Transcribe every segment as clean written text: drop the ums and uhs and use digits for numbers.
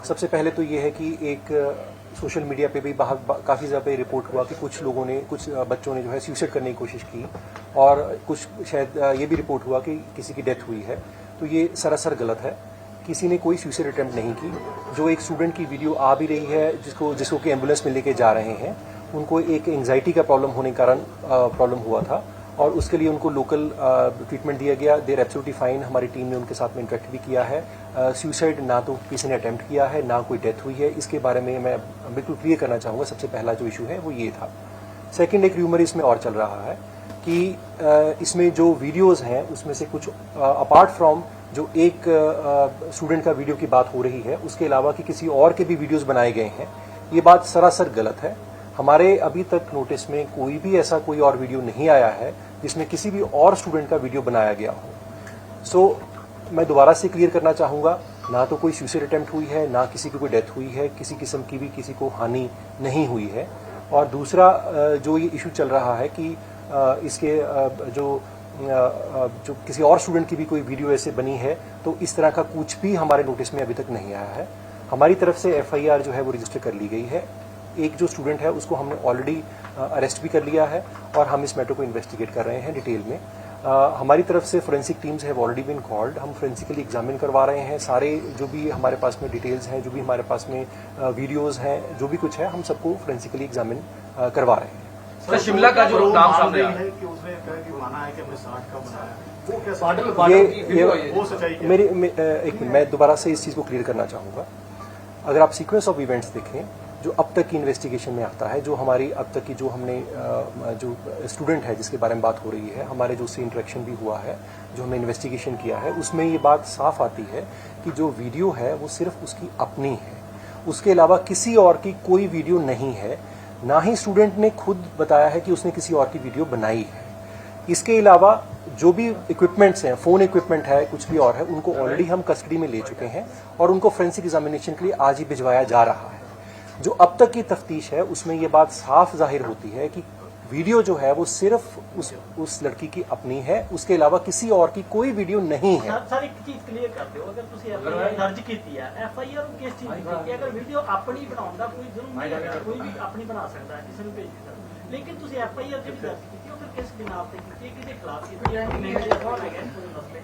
सबसे पहले तो ये है कि एक सोशल मीडिया पे भी काफ़ी ज़्यादा रिपोर्ट हुआ कि कुछ लोगों ने, कुछ बच्चों ने जो है सुसाइड करने की कोशिश की, और कुछ शायद ये भी रिपोर्ट हुआ कि किसी की डेथ हुई है। तो ये सरासर गलत है। किसी ने कोई सुसाइड अटेम्प्ट नहीं की। जो एक स्टूडेंट की वीडियो आ भी रही है जिसको कि एम्बुलेंस में लेके जा रहे हैं, उनको एक एंग्जाइटी का प्रॉब्लम होने के कारण प्रॉब्लम हुआ था और उसके लिए उनको लोकल ट्रीटमेंट दिया गया। देर एब्सोल्युटली फाइन। हमारी टीम ने उनके साथ में इंटरेक्ट भी किया है। सुसाइड ना तो किसी ने अटेम्प्ट किया है, ना कोई डेथ हुई है। इसके बारे में मैं बिल्कुल क्लियर करना चाहूँगा। सबसे पहला जो इशू है वो ये था। सेकेंड, एक र्यूमर इसमें और चल रहा है कि इसमें जो वीडियोज़ हैं उसमें से कुछ अपार्ट फ्रॉम जो एक स्टूडेंट का वीडियो की बात हो रही है, उसके अलावा कि किसी और के भी वीडियोज़ बनाए गए हैं। ये बात सरासर गलत है। हमारे अभी तक नोटिस में कोई भी ऐसा कोई और वीडियो नहीं आया है जिसमें किसी भी और स्टूडेंट का वीडियो बनाया गया हो। सो मैं दोबारा से क्लियर करना चाहूँगा, ना तो कोई सुसाइड अटेम्प्ट हुई है, ना किसी की कोई डेथ हुई है, किसी किस्म की भी किसी को हानि नहीं हुई है। और दूसरा जो ये इशू चल रहा है कि इसके जो किसी और स्टूडेंट की भी कोई वीडियो ऐसे बनी है, तो इस तरह का कुछ भी हमारे नोटिस में अभी तक नहीं आया है। हमारी तरफ से FIR जो है वो रजिस्टर कर ली गई है। एक जो स्टूडेंट है उसको हमने ऑलरेडी अरेस्ट भी कर लिया है और हम इस मैटर को इन्वेस्टिगेट कर रहे हैं डिटेल में। हमारी तरफ से forensic teams have already been called. हम फोरेंसिकली एग्जामिन करवा रहे हैं सारे जो भी हमारे पास में डिटेल्स हैं, जो भी हमारे पास में वीडियोज़ हैं, जो भी कुछ है, हम सबको फोरेंसिकली एग्जामिन करवा रहे हैं। सर, शिमला का जो नाम सामने आया है कि उसने कहा कि माना है कि हमने 60 का बनाया, वो क्या एक मिनट, मैं दोबारा से इस चीज़ को क्लियर करना चाहूँगा। अगर आप सीक्वेंस ऑफ इवेंट्स देखें जो अब तक की इन्वेस्टिगेशन में आता है, जो हमारी अब तक की जो हमने जो स्टूडेंट है जिसके बारे में बात हो रही है, हमारे जो उससे इंटरेक्शन भी हुआ है, जो हमने इन्वेस्टिगेशन किया है, उसमें ये बात साफ आती है कि जो वीडियो है वो सिर्फ उसकी अपनी है। उसके अलावा किसी और की कोई वीडियो नहीं है। ना ही स्टूडेंट ने खुद बताया है कि उसने किसी और की वीडियो बनाई है। इसके अलावा जो भी इक्विपमेंट्स हैं, फ़ोन इक्विपमेंट है, कुछ भी और है, उनको ऑलरेडी हम कस्टडी में ले चुके हैं और उनको फोरेंसिक एग्जामिनेशन के लिए आज ही भिजवाया जा रहा है। जो अब तक की तफ्तीश है उसमें ये बात साफ जाहिर होती है कि वीडियो जो है वो सिर्फ उस लड़की की अपनी है। उसके अलावा किसी और की कोई वीडियो नहीं है। सर एक चीज क्लियर कर दो, अगर तुसी FIR दर्ज कीती है, FIR किस चीज की? अगर वीडियो अपनी बनाउण दा कोई जुर्म नहीं है, कोई भी अपनी बना सकता है, किसी ਨੂੰ भेज सकता है। लेकिन तुसी FIR ਜਿਹੜੀ दर्ज कीती है, फिर किस बिना पे कीती है, किसके खिलाफ कीती है? मीडिया सवाल है पूरे मसले।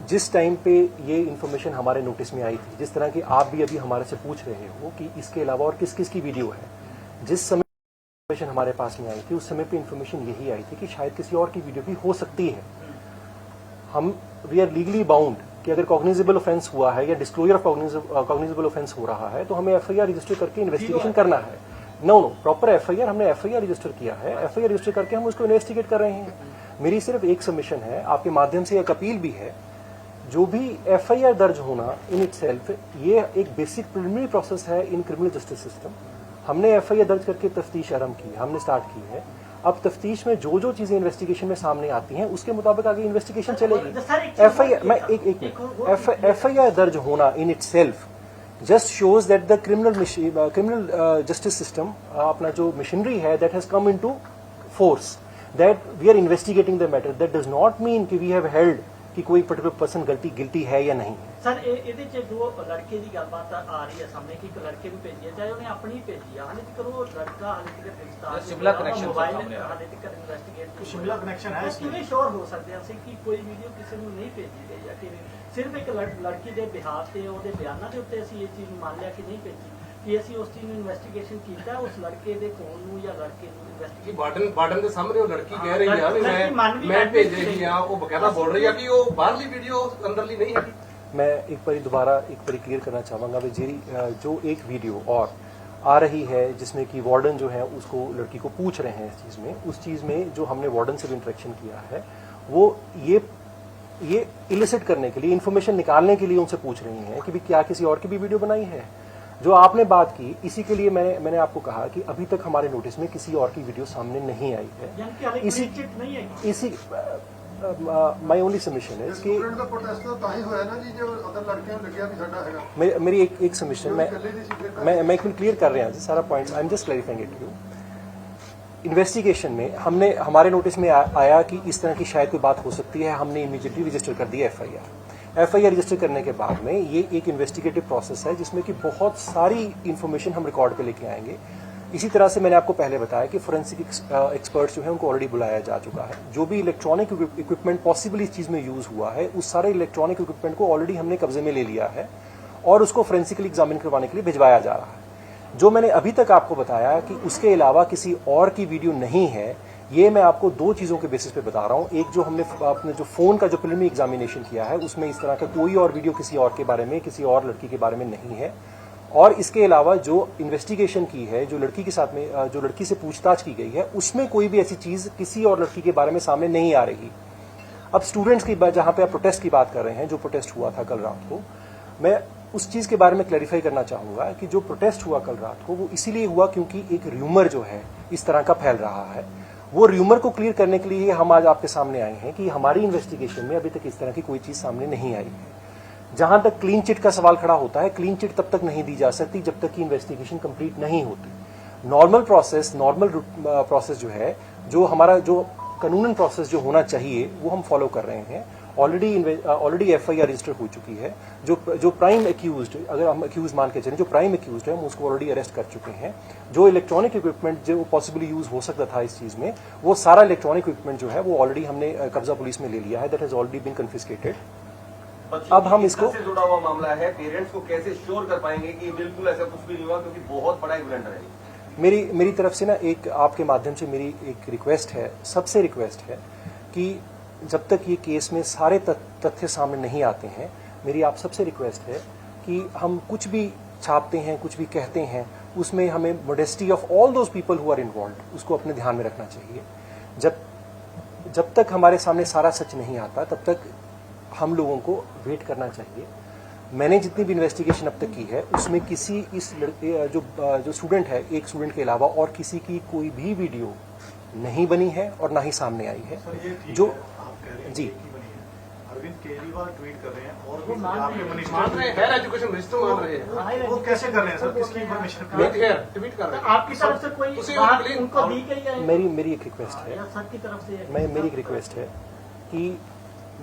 जिस टाइम पे ये इन्फॉर्मेशन हमारे नोटिस में आई थी, जिस तरह की आप भी अभी हमारे से पूछ रहे हो कि इसके अलावा और किस किस की वीडियो है, जिस समय इन्फॉर्मेशन हमारे पास में आई थी उस समय पे इन्फॉर्मेशन यही आई थी कि शायद किसी और की वीडियो भी हो सकती है। वी आर लीगली बाउंड कि अगर कॉग्निजेबल ऑफेंस हुआ है या डिस्क्लोजर ऑफ कॉग्निजेबल ऑफेंस हो रहा है तो हमें FIR रजिस्टर करके इन्वेस्टिगेशन करना है। नो प्रॉपर FIR, हमने FIR रजिस्टर किया है। FIR रजिस्टर करके हम उसको इन्वेस्टिगेट कर रहे हैं। मेरी सिर्फ एक सबमिशन है, आपके माध्यम से एक अपील भी है। जो भी FIR दर्ज होना इन इटसेल्फ ये एक बेसिक प्रिलिमिनरी प्रोसेस है इन क्रिमिनल जस्टिस सिस्टम। हमने FIR दर्ज करके तफ्तीश आरंभ की है, हमने स्टार्ट की है। अब तफ्तीश में जो जो चीजें इन्वेस्टिगेशन में सामने आती हैं उसके मुताबिक आगे इन्वेस्टिगेशन चलेगी। FIR दर्ज होना in itself just shows that the criminal justice system, अपना जो मशीनरी है, that has come into force, that we are investigating the matter. That does not mean कि वी हैव हेल्ड कि कोई पर्टिकुलर पर्सन गिल्टी है या नहीं है। सर ਇਹਦੇ ਚ ਜੋ ਲੜਕੇ ਦੀ ਗੱਲਬਾਤ ਆ ਰਹੀ ਹੈ ਸਾਹਮਣੇ ਕਿ ਇੱਕ ਲੜਕੇ ਨੂੰ ਭੇਜੀ ਹੈ, ਚਾਹੇ ਉਹਨੇ ਆਪਣੀ ਭੇਜੀ ਆ, ਹਾਲੇ ਤੱਕ ਉਹ ਲੜਕਾ ਹਾਲੇ ਤੱਕ ਗ੍ਰਿਫਤਾਰ शिमला कनेक्शन ਮੋਬਾਈਲ ਹਾਲੇ ਤੱਕ ਇਨਵੈਸਟੀਗੇਟ शिमला कनेक्शन है ਕਿਵੇਂ ਸ਼ੋਰ ਹੋ ਸਕਦੇ ਹਾਂ ਅਸੀਂ ਕਿ ਕੋਈ ਵੀਡੀਓ ਕਿਸੇ ਨੂੰ ਨਹੀਂ ਭੇਜੀ ਗਈ ਜਾਂ ਕਿਵੇਂ? ਸਿਰਫ ਇੱਕ ਲੜਕੀ ਦੇ ਬਿਹਾਫ ਤੇ ਉਹਦੇ ਬਿਆਨਾਂ ਦੇ ਉੱਤੇ ਅਸੀਂ ਇਹ ਚੀਜ਼ ਨੂੰ ਮੰਨ ਲਿਆ ਕਿ ਨਹੀਂ ਭੇਜੀ, ਕਿ ਅਸੀਂ ਉਸ ਚੀਜ਼ ਨੂੰ ਇਨਵੈਸਟੀਗੇਸ਼ਨ ਕੀਤਾ, ਉਸ ਲੜਕੇ ਦੇ ਫੋਨ ਨੂੰ ਜਾਂ ਲੜਕੇ ਨੂੰ ਇਨਵੈਸਟੀਗੇਟ। ਬਾਰਡਨ ਦੇ ਸਾਹਮਣੇ ਉਹ ਲੜਕੀ ਕਹਿ ਰਹੀ ਆ ਵੀ ਮੈਂ ਭੇਜ ਰਹੀ ਆ, ਉਹ ਬਕਾਇਦਾ ਬੋਲ ਰਹੀ ਆ ਕਿ ਉਹ ਬਾਹਰਲੀ ਵੀਡੀਓ ਅੰਦਰਲੀ नहीं है। मैं एक बार दोबारा क्लियर करना चाहूँगा कि जो एक वीडियो और आ रही है जिसमें कि वार्डन जो है उसको लड़की को पूछ रहे हैं इस चीज़ में, उस चीज़ में जो हमने वार्डन से भी इंटरेक्शन किया है वो ये इलिसिट करने के लिए, इन्फॉर्मेशन निकालने के लिए उनसे पूछ रही हैं कि भी क्या किसी और की भी वीडियो बनाई है। जो आपने बात की, इसी के लिए मैंने आपको कहा कि अभी तक हमारे नोटिस में किसी और की वीडियो सामने नहीं आई है। इसी माई ओनली सबमिशन है कि मेरी एक सबमिशन मैं क्लियर कर रहा हूँ सारा points, I am just clarifying it to. Investigation में हमने हमारे नोटिस में आया कि इस तरह की शायद कोई बात हो सकती है, हमने इमीडिएटली रजिस्टर कर दिया FIR। FIR रजिस्टर करने के बाद में ये एक इन्वेस्टिगेटिव प्रोसेस है जिसमें कि बहुत सारी इंफॉर्मेशन हम रिकॉर्ड पे लेके आएंगे। इसी तरह से मैंने आपको पहले बताया कि फोरेंसिक एक्सपर्ट्स जो है उनको ऑलरेडी बुलाया जा चुका है। जो भी इलेक्ट्रॉनिक इक्विपमेंट पॉसिबली इस चीज़ में यूज़ हुआ है उस सारे इलेक्ट्रॉनिक इक्विपमेंट को ऑलरेडी हमने कब्जे में ले लिया है और उसको फोरेंसिकली एग्जामिन करवाने के लिए भिजवाया जा रहा है। जो मैंने अभी तक आपको बताया कि उसके अलावा किसी और की वीडियो नहीं है, ये मैं आपको 2 चीज़ों के बेसिस पे बता रहा हूँ। एक जो हमने अपने जो फ़ोन का जो प्रिलिमिनरी एग्जामिनेशन किया है उसमें इस तरह का कोई और वीडियो किसी और के बारे में, किसी और लड़की के बारे में नहीं है। और इसके अलावा जो इन्वेस्टिगेशन की है, जो लड़की के साथ में जो लड़की से पूछताछ की गई है, उसमें कोई भी ऐसी चीज़ किसी और लड़की के बारे में सामने नहीं आ रही। अब स्टूडेंट्स की जहाँ पे आप प्रोटेस्ट की बात कर रहे हैं, जो प्रोटेस्ट हुआ था कल रात को, मैं उस चीज़ के बारे में क्लैरिफाई करना चाहूँगा कि जो प्रोटेस्ट हुआ कल रात को वो इसीलिए हुआ क्योंकि एक र्यूमर जो है इस तरह का फैल रहा है। वो र्यूमर को क्लियर करने के लिए हम आज आपके सामने आए हैं कि हमारी इन्वेस्टिगेशन में अभी तक इस तरह की कोई चीज़ सामने नहीं आई है। जहां तक क्लीन चिट का सवाल खड़ा होता है, क्लीन चिट तब तक नहीं दी जा सकती जब तक कि इन्वेस्टिगेशन कंप्लीट नहीं होती। नॉर्मल प्रोसेस जो है, जो हमारा जो कानूनन प्रोसेस जो होना चाहिए वो हम फॉलो कर रहे हैं। ऑलरेडी FIR रजिस्टर हो चुकी है। जो प्राइम एक्यूज्ड, अगर हम एक्यूज मान के चलें, जो प्राइम एक्यूज्ड है हम उसको ऑलरेडी अरेस्ट कर चुके हैं। जो इलेक्ट्रॉनिक इक्विपमेंट जो पॉसिबली यूज हो सकता था इस चीज में, वो सारा इलेक्ट्रॉनिक इक्विपमेंट जो है वो ऑलरेडी हमने कब्जा पुलिस में ले लिया है। That has already been confiscated. अब हम इसको से जुड़ा हुआ मामला है, पेरेंट्स को कैसे श्योर कर पाएंगे कि बिल्कुल ऐसा कुछ भी नहीं हुआ, क्योंकि बहुत बड़ा एक ब्लंडर है। मेरी तरफ से ना एक आपके माध्यम से मेरी एक रिक्वेस्ट है, सबसे रिक्वेस्ट है कि जब तक ये केस में सारे तथ्य सामने नहीं आते हैं, मेरी आप सबसे रिक्वेस्ट है कि हम कुछ भी छापते हैं, कुछ भी कहते हैं, उसमें हमें modesty of all those people who are involve उसको अपने ध्यान में रखना चाहिए। जब तक हमारे सामने सारा सच नहीं आता तब तक हम लोगों को वेट करना चाहिए। मैंने जितनी भी इन्वेस्टिगेशन अब तक की है उसमें किसी इस लड़के जो स्टूडेंट है, एक स्टूडेंट के अलावा और किसी की कोई भी वीडियो नहीं बनी है और ना ही सामने आई है। सर, ये ठीक जो है, आप कह रहे हैं जी। कि बनी है। अरविंद केजरीवाल ट्वीट कर रहे हैं और वो भी मान आपके रहे हैं, मिनिस्टर मान रहे हैं, हायर एजुकेशन मिनिस्टर मान रहे हैं। वो कैसे कर रहे हैं सर, किसकी इन्फॉर्मेशन ट्वीट कर रहे हैं। आपकी तरफ से कोई उसी बात उनके लिए- उनको दी गई है मेरी एक रिक्वेस्ट है, या सर की तरफ से मेरी एक रिक्वेस्ट है कि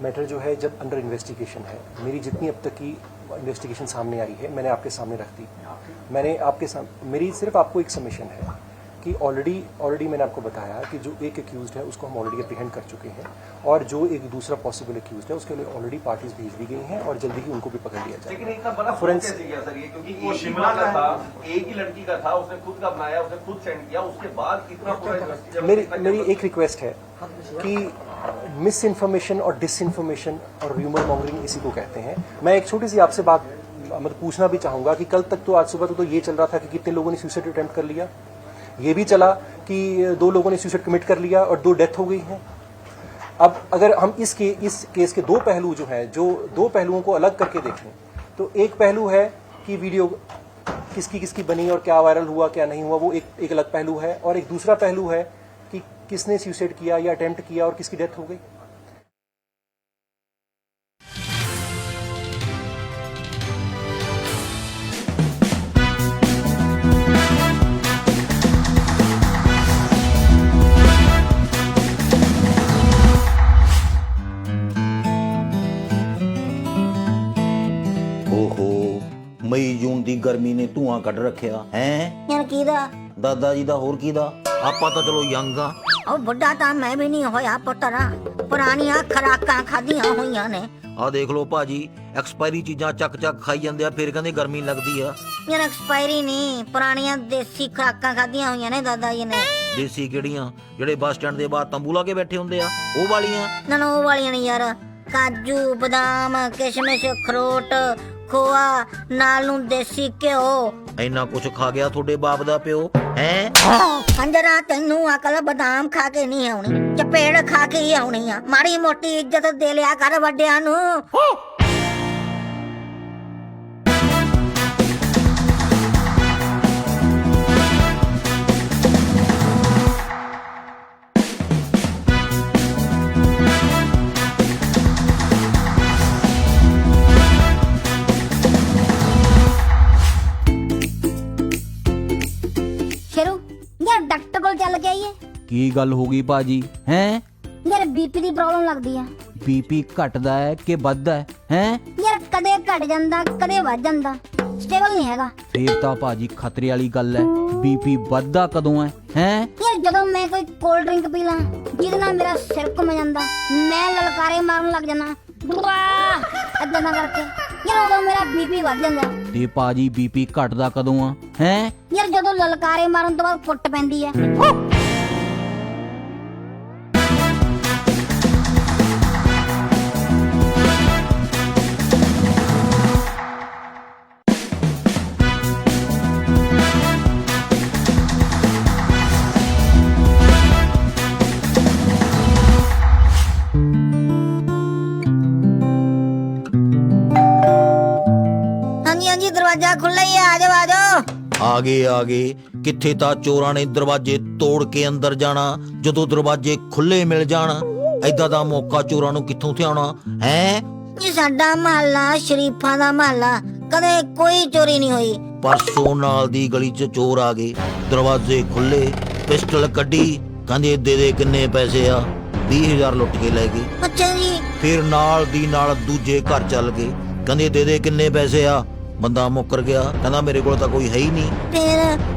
मैटर जो है जब अंडर इन्वेस्टिगेशन है, मेरी जितनी अब तक की इन्वेस्टिगेशन सामने आई है मैंने आपके सामने रख दी। मैंने आपके सामने, मेरी सिर्फ आपको एक सबमिशन है कि ऑलरेडी मैंने आपको बताया कि जो एक एक्यूज्ड है उसको हम ऑलरेडी अप्रीहेंड कर चुके हैं और जो एक दूसरा पॉसिबल एक्यूज्ड है उसके लिए ऑलरेडी पार्टीज भेज दी गई हैं और जल्दी ही उनको भी पकड़ लिया लेकिन जाएगा। इतना बड़ा फोन कैसे किया सर ये, क्योंकि वो एक ही शिमला मामला का था, एक ही लड़की का था, उसने खुद का बनाया, उसने खुद सेंड किया, उसके बाद इतना पूरा मेरी एक रिक्वेस्ट है कि मिस इन्फॉर्मेशन और डिसइन्फॉर्मेशन और र्यूमर मॉन्गरिंग इसी को कहते हैं। मैं एक छोटी सी आपसे बात मतलब पूछना भी चाहूंगा कि कल तक तो, आज सुबह तो ये चल रहा था कि कितने लोगों ने सुसाइड अटेम्प्ट कर लिया, ये भी चला कि 2 लोगों ने सुसाइड कमिट कर लिया और 2 डेथ हो गई हैं। अब अगर हम इस केस के 2 पहलू जो हैं, जो 2 पहलुओं को अलग करके देखें तो एक पहलू है कि वीडियो किसकी बनी और क्या वायरल हुआ क्या नहीं हुआ, वो एक अलग पहलू है, और एक दूसरा पहलू है कि किसने सुसाइड किया या अटेम्प्ट किया और किसकी डेथ हो गई। ਓਹੋ ਮਈ ਜੂਨ ਦੀ ਗਰਮੀ ਨੇ ਧੂਆਂ ਕੱਢ ਰੱਖਿਆ ਹੈ। ਯਾਰ ਕਿਹਦਾ? ਦਾਦਾ ਜੀ ਦਾ ਹੋਰ ਕਿਹਦਾ? ਆਪਾਂ ਤਾਂ ਚਲੋ ਯੰਗ ਆ। ਉਹ ਬੁੱਢਾ ਤਾਂ ਮੈਂ ਵੀ ਨਹੀਂ ਹੋਇਆ ਪੁੱਤਰਾ, ਪੁਰਾਣੀਆਂ ਖਰਾਕਾਂ ਖਾਧੀਆਂ ਹੋਈਆਂ ਨੇ। ਆ ਦੇਖ ਲਓ ਭਾਜੀ, ਐਕਸਪਾਇਰੀ ਚੀਜ਼ਾਂ ਚੱਕ ਖਾਈ ਜਾਂਦੇ ਆ, ਫਿਰ ਕਹਿੰਦੇ ਗਰਮੀ ਲੱਗਦੀ ਆ। ਯਾਰ ਐਕਸਪਾਇਰੀ ਨਹੀਂ, ਪੁਰਾਣੀਆਂ ਦੇਸੀ ਖਰਾਕਾਂ ਖਾਧੀਆਂ ਹੋਈਆਂ ਨੇ ਦਾਦਾ ਜੀ ਨੇ। ਦੇਸੀ ਕਿਹੜੀਆਂ? ਜਿਹੜੇ ਬੱਸ ਸਟੈਂਡ ਦੇ ਬਾਹਰ ਤੰਬੂ ਲਾ ਕੇ ਬੈਠੇ ਹੁੰਦੇ ਆ, ਉਹ ਵਾਲੀਆਂ? ਨਾ ਉਹ ਵਾਲੀਆਂ ਨਹੀਂ ਯਾਰ, ਕਾਜੂ ਬਦਾਮ ਕਿਸ਼ਮਿਸ਼ ਅਖਰੋਟ ਖੋਆ ਨਾਲ ਨੂੰ ਦੇਸੀ ਘਿਓ। ਇੰਨਾ ਕੁਛ ਖਾ ਗਿਆ ਤੁਹਾਡੇ ਬਾਪ ਦਾ ਪਿਓ ਹੈ? ਕੰਜਰਾ ਤੈਨੂੰ ਅਕਲ ਬਦਾਮ ਖਾ ਕੇ ਨਹੀਂ ਆਉਣੀ, ਚਪੇੜ ਖਾ ਕੇ ਹੀ ਆਉਣੀ ਆ। ਮਾੜੀ ਮੋਟੀ ਇੱਜ਼ਤ ਦੇ ਲਿਆ ਕਰ ਵੱਡਿਆਂ ਨੂੰ। ਸ਼ੇਰੂ ਯਾਰ ਡਾਕਟਰ ਕੋਲ ਚੱਲ ਕੇ ਆਈਏ। ਕੀ ਗੱਲ ਹੋ ਗਈ ਭਾਜੀ ਹੈ? ਯਾਰ ਬੀਪੀ ਦੀ ਪ੍ਰੋਬਲਮ ਲੱਗਦੀ ਆ। ਬੀਪੀ ਘਟਦਾ ਹੈ ਕਿ ਵੱਧਦਾ ਹੈ ਯਾਰ ਕਦੇ ਘਟ ਜਾਂਦਾ ਕਦੇ ਵੱਧ ਜਾਂਦਾ, ਸਟੇਬਲ ਨਹੀਂ ਹੈਗਾ। ਫੇਰ ਤਾਂ ਭਾਜੀ ਖਤਰੇ ਵਾਲੀ ਗੱਲ ਹੈ। ਬੀਪੀ ਵੱਧਦਾ ਕਦੋਂ ਹੈ ਯਾਰ ਜਦੋਂ ਮੈਂ ਕੋਈ ਕੋਲਡ ਡਰਿੰਕ ਪੀ ਲਾਂ ਜਿਹਦੇ ਨਾਲ ਮੇਰਾ ਸਿਰ ਘੁੰਮ ਜਾਂਦਾ, ਮੈਂ ਲਲਕਾਰੇ ਮਾਰਨ ਲੱਗ ਜਾਣਾ, ਵਾਹ ਏਦਾਂ ਨਾ ਕਰਕੇ, ਯਾਰ ਉਦੋਂ ਮੇਰਾ ਬੀਪੀ ਵੱਧ ਜਾਂਦਾ। ਤੇ ਭਾਜੀ ਬੀਪੀ ਘਟਦਾ ਕਦੋਂ ਹੈ ਯਾਰ ਜਦੋਂ ਲਲਕਾਰੇ ਮਾਰਨ ਤੋਂ ਬਾਅਦ ਕੁੱਟ ਪੈਂਦੀ ਹੈ। ਹਾਂਜੀ ਦਰਵਾਜ਼ਾ ਖੁੱਲ੍ਹਾ ਹੀ ਹੈ, ਆ ਜਾਓ ਆ ਜਾਓ। ਆ ਗਏ ਕਿੱਥੇ ਤਾਂ ਚੋਰਾਂ ਨੇ ਦਰਵਾਜ਼ੇ ਤੋੜ ਕੇ ਅੰਦਰ ਜਾਣਾ, ਜਦੋਂ ਦਰਵਾਜ਼ੇ ਖੁੱਲੇ ਮਿਲ ਜਾਣ। ਐਦਾਂ ਦਾ ਮੌਕਾ ਚੋਰਾਂ ਨੂੰ ਕਿੱਥੋਂ ਤੇ ਆਉਣਾ ਹੈ। ਇਹ ਸਾਡਾ ਮਹੱਲਾ ਸ਼ਰੀਫਾਂ ਦਾ ਮਹੱਲਾ, ਕਦੇ ਕੋਈ ਚੋਰੀ ਨਹੀਂ ਹੋਈ। ਪਰਸੋਂ ਨਾਲ ਦੀ ਗਲੀ 'ਚ ਚੋਰ ਆ ਗਏ, ਦਰਵਾਜ਼ੇ ਖੁੱਲੇ, ਪਿਸਟਲ ਕੱਢੀ, ਕਹਿੰਦੇ ਦੇ ਕਿੰਨੇ ਪੈਸੇ ਆ, 20,000 ਲੁੱਟ ਕੇ ਲੈ ਗਏ। ਅੱਛਾ ਜੀ। ਫਿਰ ਨਾਲ ਦੀ ਨਾਲ ਦੂਜੇ ਘਰ ਚੱਲ ਗਏ, ਕਹਿੰਦੇ ਦੇ ਕਿੰਨੇ ਪੈਸੇ ਆ। ਬੰਦਾ ਮੁੱਕਰ ਗਿਆ, ਕਹਿੰਦਾ ਮੇਰੇ ਕੋਲ ਤਾਂ ਕੋਈ ਹੈ ਹੀ ਨਹੀਂ।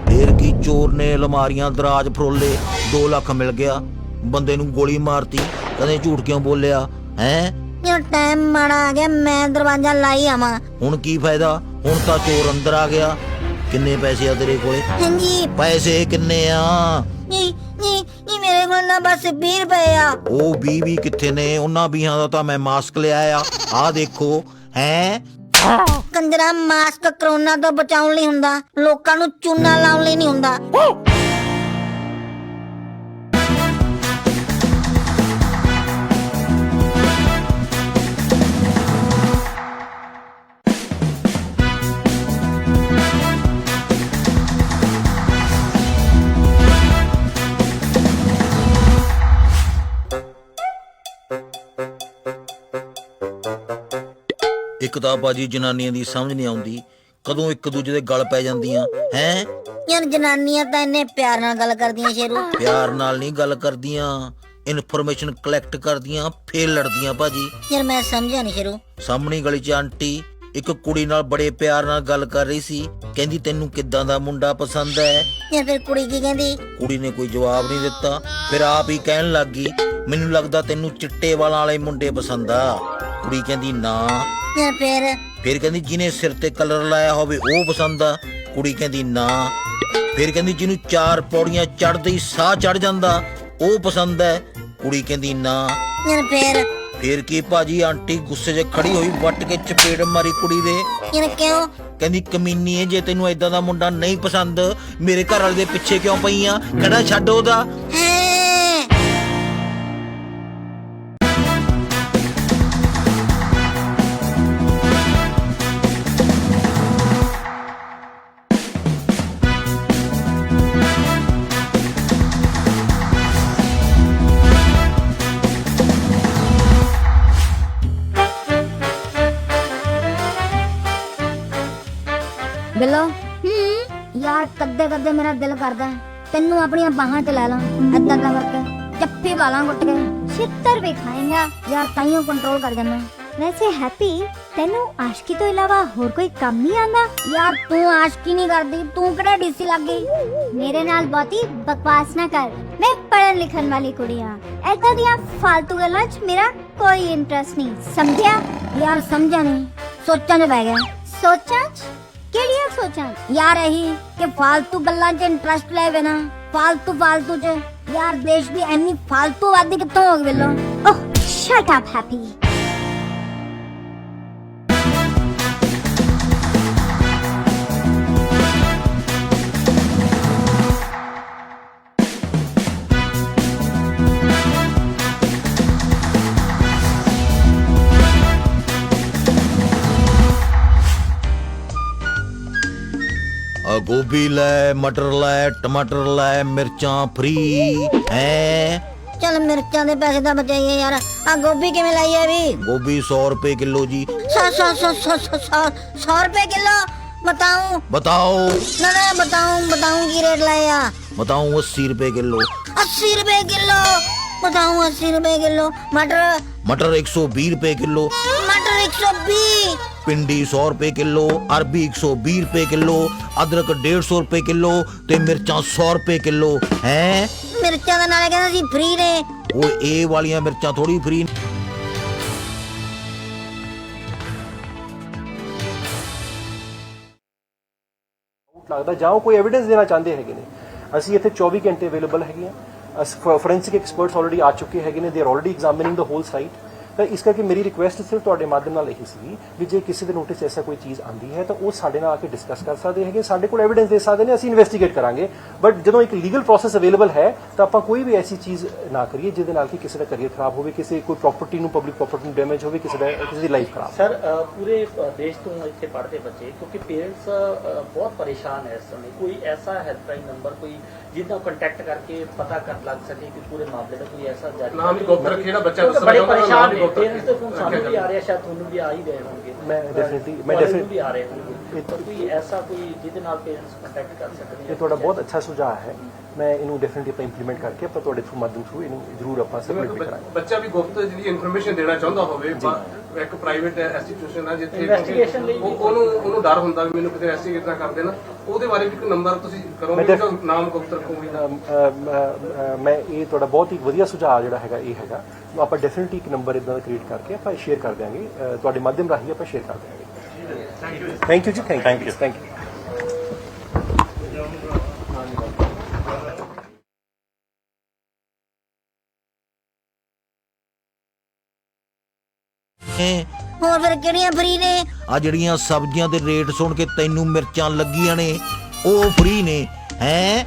ਫਿਰ ਕੀ ਚੋਰ ਨੇ ਅਲਮਾਰੀਆਂ ਦਰਾਜ ਫਰੋਲੇ, 2 ਲੱਖ ਮਿਲ ਗਿਆ। ਬੰਦੇ ਨੂੰ ਗੋਲੀ ਮਾਰਤੀ, ਕਹਿੰਦੇ ਝੂਠ ਕਿਉਂ ਬੋਲਿਆ ਹੈ। ਯਾਰ ਟਾਈਮ ਮਾੜਾ ਆ ਗਿਆ, ਮੈਂ ਦਰਵਾਜ਼ਾ ਲਾਈ ਆਵਾਂ। ਹੁਣ ਕੀ ਫਾਇਦਾ, ਹੁਣ ਤਾਂ ਚੋਰ ਅੰਦਰ ਆ ਗਿਆ। ਕਿੰਨੇ ਪੈਸੇ ਆ ਤੇਰੇ ਕੋਲੇ? ਹਾਂਜੀ ਪੈਸੇ ਕਿੰਨੇ ਆ? ਨਹੀਂ ਮੇਰੇ ਕੋਲ ਨਾ ਬਸ 20 ਰੁਪਏ ਆ। ਉਹ 20 ਕਿੱਥੇ ਨੇ? ਉਹਨਾਂ 20 ਦਾ ਤਾਂ ਮੈਂ ਮਾਸਕ ਲਿਆ ਆ ਦੇਖੋ ਹੈ। ਕੰਜਰਾ ਮਾਸਕ ਕਰੋਨਾ ਤੋਂ ਬਚਾਉਣ ਲਈ ਹੁੰਦਾ, ਲੋਕਾਂ ਨੂੰ ਚੂਨਾ ਲਾਉਣ ਲਈ ਨਹੀਂ ਹੁੰਦਾ। ਇੱਕ ਤਾਂ ਬਾਜੀ ਜਨਾਨੀਆਂ ਦੀ ਸਮਝ ਨਹੀਂ ਆਉਂਦੀ, ਕਦੋਂ ਇੱਕ ਦੂਜੇ ਦੇ ਗਲ ਪੈ ਜਾਂਦੀਆਂ ਹੈ। ਯਾਰ ਜਨਾਨੀਆਂ ਤਾਂ ਇੰਨੇ ਪਿਆਰ ਨਾਲ ਗੱਲ ਕਰਦੀਆਂ ਸ਼ੇਰੂ। ਪਿਆਰ ਨਾਲ ਨਹੀਂ ਗੱਲ ਕਰਦੀਆਂ, ਇਨਫੋਰਮੇਸ਼ਨ ਕਲੈਕਟ ਕਰਦੀਆਂ, ਫੇਰ ਲੜਦੀਆਂ ਭਾਜੀ। ਯਾਰ ਮੈਂ ਸਮਝਿਆ ਨਹੀਂ ਸ਼ੇਰੂ। ਸਾਹਮਣੀ ਗਲੀ 'ਚ ਆਂਟੀ ਇੱਕ ਕੁੜੀ ਨਾਲ ਬੜੇ ਪਿਆਰ ਨਾਲ ਗੱਲ ਕਰ ਰਹੀ ਸੀ, ਕਹਿੰਦੀ ਤੈਨੂੰ ਕਿੱਦਾਂ ਦਾ ਮੁੰਡਾ ਪਸੰਦ ਹੈ। ਯਾਰ ਫਿਰ ਕੁੜੀ ਕੀ ਕਹਿੰਦੀ? ਕੁੜੀ ਨੇ ਕੋਈ ਜਵਾਬ ਨਹੀਂ ਦਿੱਤਾ, ਫਿਰ ਆਪ ਹੀ ਕਹਿਣ ਲੱਗ ਗਈ ਮੈਨੂੰ ਲੱਗਦਾ ਤੈਨੂੰ ਚਿੱਟੇ ਵਾਲਾਂ ਵਾਲੇ ਮੁੰਡੇ ਪਸੰਦ ਆ। ਕੁੜੀ ਕਹਿੰਦੀ ਨਾ। ਯਾਰ ਫਿਰ ਕਹਿੰਦੀ ਜਿਹਨੇ ਸਿਰ ਤੇ ਕਲਰ ਲਾਇਆ ਹੋਵੇ ਉਹ ਪਸੰਦ ਆ। ਕੁੜੀ ਕਹਿੰਦੀ ਨਾ। ਫਿਰ ਕਹਿੰਦੀ ਜਿਹਨੂੰ 4 ਪੌੜੀਆਂ ਚੜ੍ਹਦੇ ਹੀ ਸਾਹ ਚੜ ਜਾਂਦਾ ਉਹ ਪਸੰਦ ਹੈ। ਕੁੜੀ ਕਹਿੰਦੀ ਨਾ। ਯਾਰ ਫਿਰ ਕੀ ਭਾਜੀ, ਆਂਟੀ ਗੁੱਸੇ 'ਚ ਖੜੀ ਹੋਈ, ਵੱਟ ਕੇ ਚਪੇੜ ਮਾਰੀ ਕੁੜੀ ਦੇ। ਯਾਰ ਕਿਉਂ? ਕਹਿੰਦੀ ਕਮੀਨੀ ਏ, ਜੇ ਤੈਨੂੰ ਏਦਾਂ ਦਾ ਮੁੰਡਾ ਨਹੀਂ ਪਸੰਦ ਮੇਰੇ ਘਰ ਵਾਲੇ ਦੇ ਪਿੱਛੇ ਕਿਉਂ ਪਈ ਆ, ਖੜਾ ਛੱਡ ਉਹਦਾ। ਬਿੱਲੋ ਯਾਰ ਕਦੇ ਮੇਰਾ ਦਿਲ ਕਰਦਾ ਤੈਨੂੰ ਆਪਣੀਆਂ ਬਾਹਾਂ 'ਚ ਲੈ ਲਾਂ, ਏਦਾਂ ਦਾ ਕਰਕੇ ਜੱਫੀ ਪਾ ਲਾਂ ਗੁੱਟ ਕੇ। ਛਿੱਤਰ ਵੀ ਖਾਏਗਾ ਯਾਰ ਤਾਈਓ ਕੰਟਰੋਲ ਕਰ ਜਾਂਦਾ। ਵੈਸੇ ਹੈਪੀ, ਤੈਨੂੰ ਆਸ਼ਕੀ ਤੋਂ ਇਲਾਵਾ ਹੋਰ ਕੋਈ ਕੰਮ ਨਹੀਂ ਆਂਦਾ? ਯਾਰ ਤੂੰ ਆਸ਼ਕੀ ਨਹੀਂ ਕਰਦੀ, ਤੂੰ ਕਿਹੜਾ ਡੀਸੀ ਲੱਗ ਗਈ। ਮੇਰੇ ਨਾਲ ਬਹੁਤੀ ਬਕਵਾਸ ਨਾ ਕਰ, ਮੈਂ ਪੜ੍ਹਨ ਲਿਖਣ ਵਾਲੀ ਕੁੜੀ ਆ। ਏਦਾਂ ਦੀਆਂ ਫालतू ਗੱਲਾਂ 'ਚ ਮੇਰਾ ਕੋਈ ਇੰਟਰਸਟ ਨਹੀਂ, ਸਮਝਿਆ? ਯਾਰ ਸਮਝਿਆ ਨਹੀਂ, ਸੋਚਾਂ 'ਚ ਬਹਿ ਗਿਆ। ਸੋਚਾਂ 'ਚ? ਕਿਹੜੀਆਂ ਸੋਚਾਂ? ਯਾਰ ਇਹੀ ਕਿ ਫालतू ਗੱਲਾਂ 'ਚ ਇੰਟਰਸਟ ਲੈ ਬਿਨਾ ਫालतू 'ਚ ਯਾਰ ਦੇਸ਼ ਦੀ ਇੰਨੀ ਫालतूवादी ਕਿੱਥੋਂ ਹੋ ਗਈ ਬਿੱਲੋ? ਓਹ ਸ਼ਟ ਅਪ ਹੈਪੀ। गोभी लै, मटर लै, टमाटर लै, मिर्चां फ्री है। चल मिर्चां दे पैसे तो बचाइए यार। आ गोभी किवें लाई है अभी? गोभी 100 रुपए किलो जी। 100 रुपए किलो? बताऊं? बताओ ना बताऊं की रेट लाया? बताऊं 80 रुपए किलो। 80 रुपए किलो? बताऊं 80 रुपए किलो। मटर मटर 120 रुपए किलो, मटर 120। पिंडी 100 रुपए किलो, अरबी 120 रुपए किलो, अदरक 150 रुपए किलो ते मिर्चां 100 रुपए किलो है। मिर्चां ਦੇ ਨਾਲੇ ਕਹਿੰਦਾ ਸੀ ਫ੍ਰੀ ਨੇ। ਉਹ ਇਹ ਵਾਲੀਆਂ ਮਿਰਚਾਂ ਥੋੜੀ ਫ੍ਰੀ। ਲੱਗਦਾ ਜਾਂ ਉਹ ਕੋਈ ਐਵੀਡੈਂਸ ਦੇਣਾ ਚਾਹੁੰਦੇ ਹੈਗੇ ਨੇ। ਅਸੀਂ ਇੱਥੇ 24 ਘੰਟੇ ਅਵੇਲੇਬਲ ਹੈਗੇ ਆ। ਫੋਰੈਂਸਿਕ ਐਕਸਪਰਟਸ ਆਲਰੇਡੀ ਆ ਚੁੱਕੇ ਹੈਗੇ ਨੇ। They are already ਐਗਜ਼ਾਮਿਨਿੰਗ the hole site. ਤਾਂ ਇਸ ਕਰਕੇ ਮੇਰੀ ਰਿਕੁਐਸਟ ਸਿਰਫ ਤੁਹਾਡੇ ਮਾਧਿਅਮ ਨਾਲ ਇਹੀ ਸੀ ਵੀ ਜੇ ਕਿਸੇ ਦੇ ਨੋਟਿਸ ਐਸਾ ਕੋਈ ਚੀਜ਼ ਆਂਦੀ ਹੈ ਤਾਂ ਉਹ ਸਾਡੇ ਨਾਲ ਆ ਕੇ ਡਿਸਕਸ ਕਰ ਸਕਦੇ ਹੈਗੇ। ਸਾਡੇ ਕੋਲ ਐਵੀਡੈਂਸ ਦੇ ਸਕਦੇ ਨੇ, ਅਸੀਂ ਇਨਵੈਸਟੀਗੇਟ ਕਰਾਂਗੇ। ਬਟ ਜਦੋਂ ਇੱਕ ਲੀਗਲ ਪ੍ਰੋਸੈਸ ਅਵੇਲੇਬਲ ਹੈ ਤਾਂ ਆਪਾਂ ਕੋਈ ਵੀ ਐਸੀ ਚੀਜ਼ ਨਾ ਕਰੀਏ ਜਿਹਦੇ ਨਾਲ ਕਿ ਕਿਸੇ ਦਾ ਕਰੀਅਰ ਖਰਾਬ ਹੋਵੇ, ਕਿਸੇ ਕੋਈ ਪ੍ਰਾਪਰਟੀ ਨੂੰ, ਪਬਲਿਕ ਪ੍ਰਾਪਰਟੀ ਨੂੰ ਡੈਮੇਜ ਹੋਵੇ, ਕਿਸੇ ਦੀ ਲਾਈਫ ਖਰਾਬ। ਸਰ ਪੂਰੇ ਦੇਸ਼ ਤੋਂ ਇੱਥੇ ਪੜ੍ਹਦੇ ਬੱਚੇ, ਕਿਉਂਕਿ ਪੇਰੈਂਟਸ ਬਹੁਤ ਪਰੇਸ਼ਾਨ ਹੈ ਇਸ ਸਮੇਂ। ਕੋਈ ਐਸਾ ਹੈਲਪਲਾਈਨ ਨੰਬਰ ਕੋਈ ਜਿਹਦਾ ਕੰਟੈਕਟ ਕਰਕੇ ਪਤਾ ਕਰ ਲੱਗ ਸਕੇ ਕਿ ਪੂਰੇ ਮਾਮਲੇ ਦਾ ਕੋਈ ਐਸਾ ਜਾਰੀ ਨਾਮ ਹੀ ਗੁਪਤ ਰੱਖੇ, ਜਿਹੜਾ ਬੱਚਾ ਦੱਸਣਾ ਬੜੇ ਚਾਹੁੰਦਾ ਪਰੇਸ਼ਾਨ ਨਾਮ ਹੀ ਨੇ। ਗੁਪਤ ਪੇਰੈਂਟਸ ਦੇ ਫੋਨ ਸਾਨੂੰ ਵੀ ਆ ਰਿਹਾ, ਸ਼ਾਇਦ ਤੁਹਾਨੂੰ ਵੀ ਆ ਹੀ ਰਹੇ ਹੋਣਗੇ। ਮੈਂ ਤੁਹਾਨੂੰ ਡੈਫੀਨਿਟਲੀ ਵੀ ਆ ਰਹੇ ਹੋਣਗੇ। ਤਾਂ ਕੋਈ ਐਸਾ ਕੋਈ ਜਿਹਦੇ ਨਾਲ ਪੇਰੈਂਟਸ ਕੰਟੈਕਟ ਕਰ ਸਕਦੇ ਇਹ ਤੁਹਾਡਾ ਬਹੁਤ ਅੱਛਾ ਸੁਝਾਅ ਹੈ। ਮੈਂ ਇਹਨੂੰ ਡੈਫੀਨਿਟਲੀ ਆਪਾਂ ਇੰਪਲੀਮੈਂਟ ਕਰਕੇ ਆਪਾਂ ਤੁਹਾਡੇ ਥਰੂ ਮਾਧਿਅਮ ਥਰੂ ਇਹਨੂੰ ਜ਼ਰੂਰ ਆਪਾਂ ਸਬਮਿਟ ਵੀ ਕਰਾਂਗੇ। ਬੱਚਾ ਵੀ ਗੁਪਤ ਜਿਹੜੀ ਇਨਫੋਰਮੇਸ਼ਨ ਦੇਣਾ ਚਾਹੁੰਦਾ ਹੋਵੇ, ਇੱਕ ਪ੍ਰਾਈਵੇਟ ਇੰਸਟੀਟਿਊਸ਼ਨ ਹੈ ਜਿੱਥੇ Investigation ਲਈ ਉਹਨੂੰ ਡਰ ਹੁੰਦਾ ਵੀ ਮੈਨੂੰ ਕਿਤੇ ਇਨਵੈਸਟੀਗੇਟ ਨਾ ਕਰ ਦੇਣ, ਉਹਦੇ ਬਾਰੇ ਵੀ ਇੱਕ ਨੰਬਰ ਤੁਸੀਂ ਕਰੋਗੇ ਤਾਂ ਨਾਮ ਗੁਪਤ ਰੱਖੋਗੇ। ਮੈਂ ਇਹ ਤੁਹਾਡਾ ਬਹੁਤ ਹੀ ਵਧੀਆ ਸੁਝਾਅ ਜਿਹੜਾ ਹੈਗਾ ਇਹ ਹੈਗਾ। ਆਪਾਂ ਡੈਫੀਨਿਟਲੀ ਇੱਕ ਨੰਬਰ ਇਦਾਂ ਦਾ ਕ੍ਰੀਏਟ ਕਰਕੇ ਆਪਾਂ ਸ਼ੇਅਰ ਕਰ ਦਿਆਂਗੇ। ਤੁਹਾਡੇ ਮਾਧਿਅਮ ਰਾਹੀਂ ਆਪਾਂ ਸ਼ੇਅਰ ਕਰ ਦਿਆਂਗੇ। ਥੈਂਕ ਯੂ ਜੀ। Thank you. ਹੋਰ ਫਿਰ ਕਿਹੜੀਆਂ ਫ੍ਰੀ ਨੇ? ਆ ਜਿਹੜੀਆਂ ਸਬਜ਼ੀਆਂ ਦੇ ਰੇਟ ਸੁਣ ਕੇ ਤੈਨੂੰ ਮਿਰਚਾਂ ਲੱਗੀਆਂ ਨੇ ਉਹ ਫ੍ਰੀ ਨੇ ਹੈ।